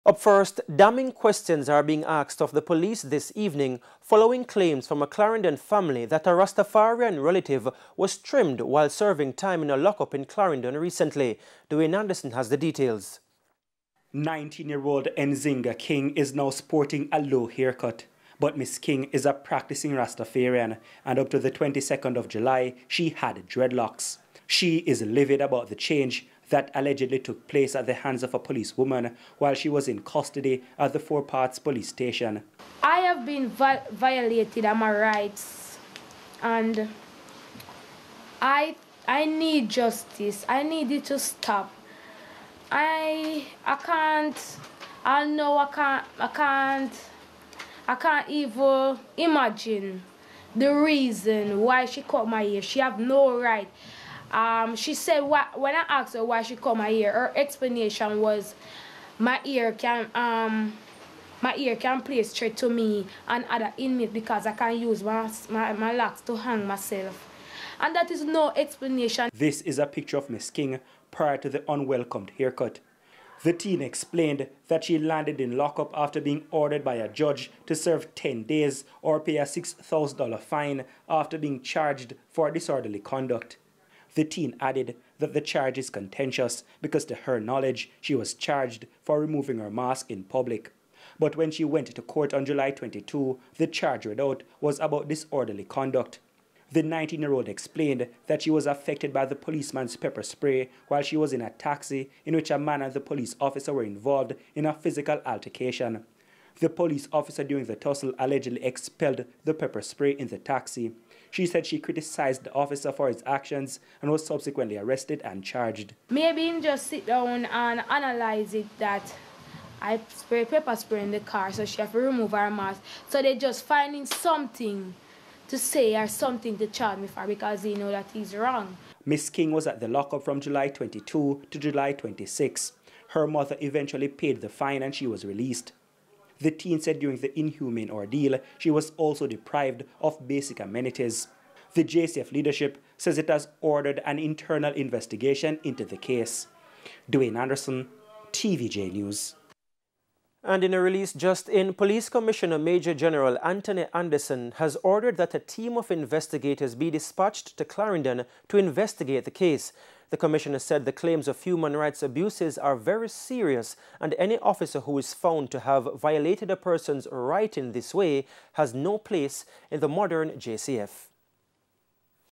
Up first, damning questions are being asked of the police this evening following claims from a Clarendon family that a Rastafarian relative was trimmed while serving time in a lockup in Clarendon recently. Dwayne Anderson has the details. 19-year-old Nzinga King is now sporting a low haircut. But Miss King is a practicing Rastafarian, and up to the 22nd of July, she had dreadlocks. She is livid about the change that allegedly took place at the hands of a policewoman while she was in custody at the Four Parts police station. I have been violated on my rights, and I need justice. I need it to stop. I can't even imagine the reason why she cut my hair. She have no right. She said when I asked her why she cut my hair, her explanation was my ear can play straight to me and other inmates because I can use my locks to hang myself. And that is no explanation. This is a picture of Miss King prior to the unwelcomed haircut. The teen explained that she landed in lockup after being ordered by a judge to serve 10 days or pay a $6,000 fine after being charged for disorderly conduct. The teen added that the charge is contentious because to her knowledge, she was charged for removing her mask in public. But when she went to court on July 22, the charge read out was about disorderly conduct. The 19-year-old explained that she was affected by the policeman's pepper spray while she was in a taxi in which a man and the police officer were involved in a physical altercation. The police officer during the tussle allegedly expelled the pepper spray in the taxi. She said she criticized the officer for his actions and was subsequently arrested and charged. Maybe just sit down and analyze it that I spray pepper spray in the car, so she have to remove her mask. So they're just finding something to say or something to charge me for because they know that he's wrong. Miss King was at the lockup from July 22 to July 26. Her mother eventually paid the fine and she was released. The teen said during the inhumane ordeal, she was also deprived of basic amenities. The JCF leadership says it has ordered an internal investigation into the case. Dwayne Anderson, TVJ News. And in a release just in, Police Commissioner Major General Anthony Anderson has ordered that a team of investigators be dispatched to Clarendon to investigate the case. The commissioner said the claims of human rights abuses are very serious and any officer who is found to have violated a person's right in this way has no place in the modern JCF.